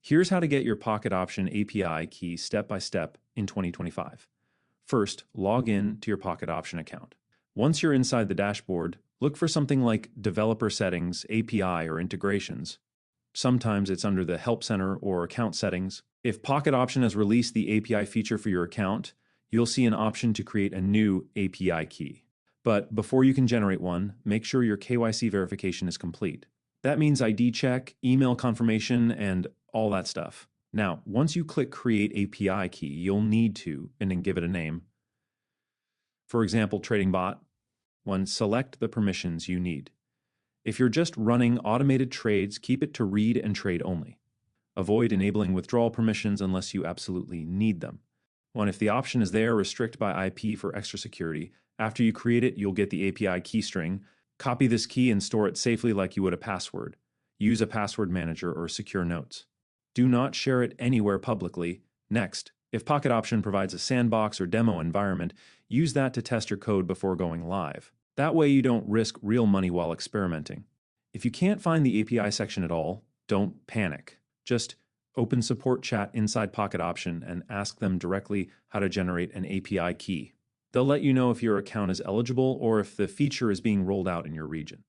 Here's how to get your Pocket Option API key step by step in 2025. First, log in to your Pocket Option account. Once you're inside the dashboard, look for something like Developer Settings, API, or Integrations. Sometimes it's under the Help Center or Account Settings. If Pocket Option has released the API feature for your account, you'll see an option to create a new API key. But before you can generate one, make sure your KYC verification is complete. That means ID check, email confirmation, and all that stuff. Now, once you click Create API Key, you'll need to, and then give it a name. For example, Trading Bot. Select the permissions you need. If you're just running automated trades, keep it to read and trade only. Avoid enabling withdrawal permissions unless you absolutely need them. If the option is there, restrict by IP for extra security. After you create it, you'll get the API key string. Copy this key and store it safely like you would a password. Use a password manager or secure notes. Do not share it anywhere publicly. Next, if Pocket Option provides a sandbox or demo environment, use that to test your code before going live. That way you don't risk real money while experimenting. If you can't find the API section at all, don't panic. Just open support chat inside Pocket Option and ask them directly how to generate an API key. They'll let you know if your account is eligible or if the feature is being rolled out in your region.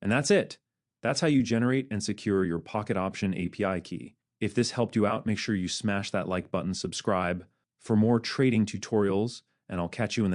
And that's it. That's how you generate and secure your Pocket Option API key. If this helped you out, make sure you smash that like button, subscribe for more trading tutorials, and I'll catch you in the